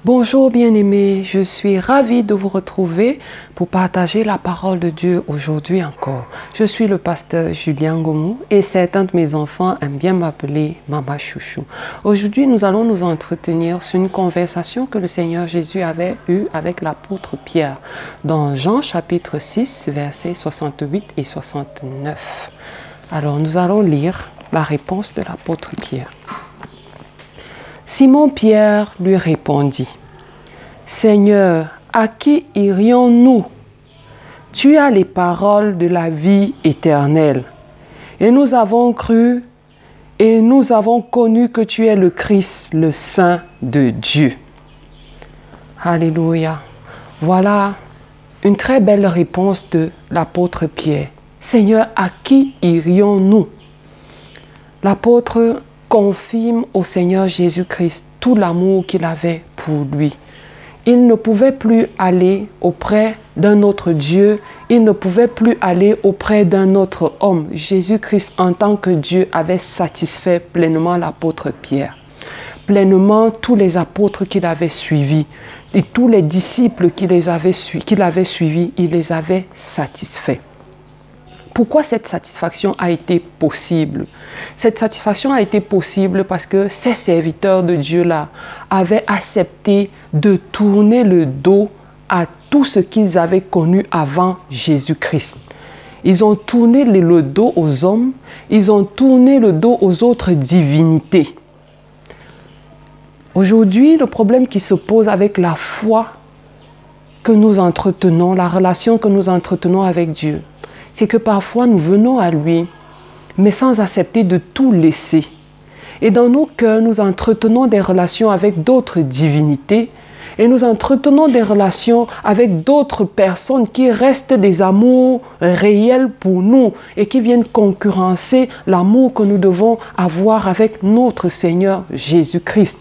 Bonjour bien-aimés, je suis ravie de vous retrouver pour partager la parole de Dieu aujourd'hui encore. Je suis le pasteur Julien Gomou et certains de mes enfants aiment bien m'appeler Mama Chouchou. Aujourd'hui, nous allons nous entretenir sur une conversation que le Seigneur Jésus avait eue avec l'apôtre Pierre dans Jean chapitre 6, versets 68 et 69. Alors, nous allons lire la réponse de l'apôtre Pierre. Simon-Pierre lui répondit, « Seigneur, à qui irions-nous? Tu as les paroles de la vie éternelle. Et nous avons cru et nous avons connu que tu es le Christ, le Saint de Dieu. » Alléluia. Voilà une très belle réponse de l'apôtre Pierre. « Seigneur, à qui irions-nous » L'apôtre confirme au Seigneur Jésus-Christ tout l'amour qu'il avait pour lui. Il ne pouvait plus aller auprès d'un autre Dieu, il ne pouvait plus aller auprès d'un autre homme. Jésus-Christ, en tant que Dieu, avait satisfait pleinement l'apôtre Pierre. Pleinement tous les apôtres qu'il avait suivis et tous les disciples qu'il avait suivis, il les avait satisfaits. Pourquoi cette satisfaction a été possible? Cette satisfaction a été possible parce que ces serviteurs de Dieu-là avaient accepté de tourner le dos à tout ce qu'ils avaient connu avant Jésus-Christ. Ils ont tourné le dos aux hommes, ils ont tourné le dos aux autres divinités. Aujourd'hui, le problème qui se pose avec la foi que nous entretenons, la relation que nous entretenons avec Dieu, c'est que parfois nous venons à lui, mais sans accepter de tout laisser. Et dans nos cœurs, nous entretenons des relations avec d'autres divinités et nous entretenons des relations avec d'autres personnes qui restent des amours réels pour nous et qui viennent concurrencer l'amour que nous devons avoir avec notre Seigneur Jésus-Christ.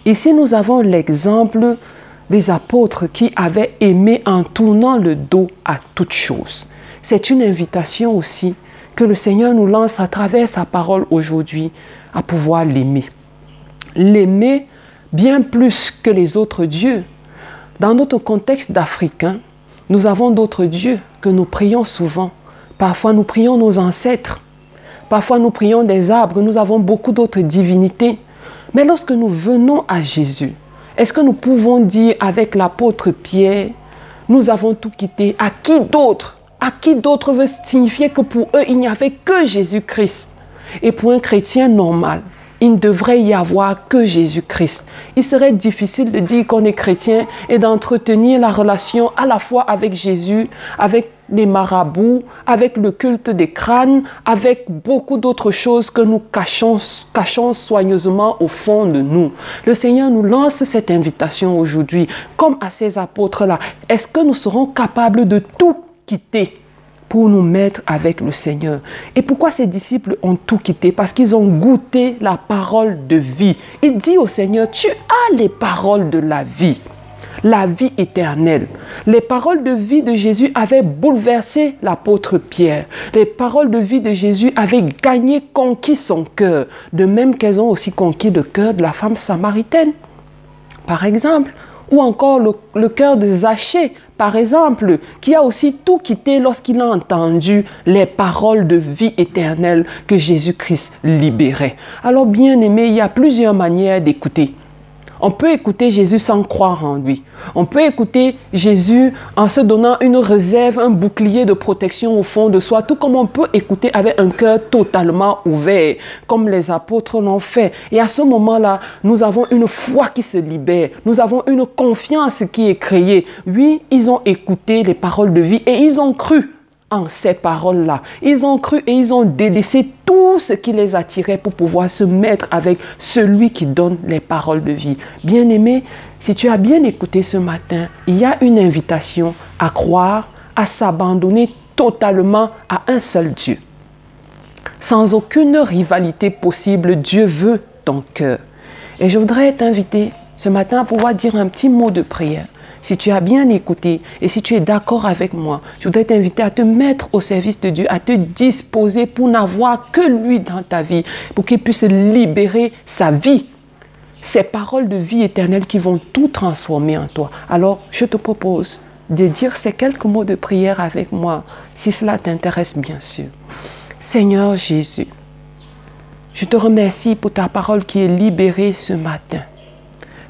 Ici, nous avons l'exemple des apôtres qui avaient aimé en tournant le dos à toutes choses. C'est une invitation aussi que le Seigneur nous lance à travers sa parole aujourd'hui à pouvoir l'aimer. L'aimer bien plus que les autres dieux. Dans notre contexte d'Africains, nous avons d'autres dieux que nous prions souvent. Parfois nous prions nos ancêtres. Parfois nous prions des arbres. Nous avons beaucoup d'autres divinités. Mais lorsque nous venons à Jésus, est-ce que nous pouvons dire avec l'apôtre Pierre, nous avons tout quitté, à qui d'autre? À qui d'autre veut signifier que pour eux, il n'y avait que Jésus-Christ. Et pour un chrétien normal, il ne devrait y avoir que Jésus-Christ. Il serait difficile de dire qu'on est chrétien et d'entretenir la relation à la fois avec Jésus, avec les marabouts, avec le culte des crânes, avec beaucoup d'autres choses que nous cachons soigneusement au fond de nous. Le Seigneur nous lance cette invitation aujourd'hui, comme à ces apôtres-là. Est-ce que nous serons capables de tout quitter pour nous mettre avec le Seigneur? Et pourquoi ces disciples ont tout quitté? Parce qu'ils ont goûté la parole de vie. Il dit au Seigneur, tu as les paroles de la vie éternelle. Les paroles de vie de Jésus avaient bouleversé l'apôtre Pierre. Les paroles de vie de Jésus avaient gagné, conquis son cœur, de même qu'elles ont aussi conquis le cœur de la femme samaritaine, par exemple, ou encore le cœur de Zachée, par exemple, qui a aussi tout quitté lorsqu'il a entendu les paroles de vie éternelle que Jésus-Christ libérait. Alors, bien aimé, il y a plusieurs manières d'écouter. On peut écouter Jésus sans croire en lui. On peut écouter Jésus en se donnant une réserve, un bouclier de protection au fond de soi, tout comme on peut écouter avec un cœur totalement ouvert, comme les apôtres l'ont fait. Et à ce moment-là, nous avons une foi qui se libère. Nous avons une confiance qui est créée. Oui, ils ont écouté les paroles de vie et ils ont cru en ces paroles-là. Ils ont cru et ils ont délaissé tout ce qui les attirait pour pouvoir se mettre avec celui qui donne les paroles de vie. Bien-aimé, si tu as bien écouté ce matin, il y a une invitation à croire, à s'abandonner totalement à un seul Dieu. Sans aucune rivalité possible, Dieu veut ton cœur. Et je voudrais t'inviter ce matin à pouvoir dire un petit mot de prière. Si tu as bien écouté et si tu es d'accord avec moi, je voudrais t'inviter à te mettre au service de Dieu, à te disposer pour n'avoir que lui dans ta vie, pour qu'il puisse libérer sa vie. ces paroles de vie éternelle qui vont tout transformer en toi. Alors, je te propose de dire ces quelques mots de prière avec moi, si cela t'intéresse bien sûr. Seigneur Jésus, je te remercie pour ta parole qui est libérée ce matin.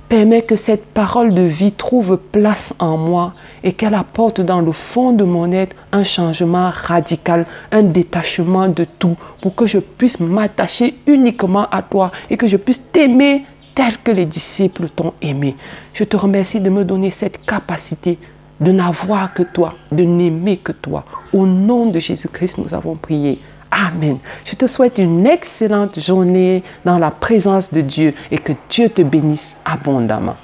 Permets que cette parole de vie trouve place en moi et qu'elle apporte dans le fond de mon être un changement radical, un détachement de tout pour que je puisse m'attacher uniquement à toi et que je puisse t'aimer tel que les disciples t'ont aimé. Je te remercie de me donner cette capacité de n'avoir que toi, de n'aimer que toi. Au nom de Jésus-Christ, nous avons prié. Amen. Je te souhaite une excellente journée dans la présence de Dieu et que Dieu te bénisse abondamment.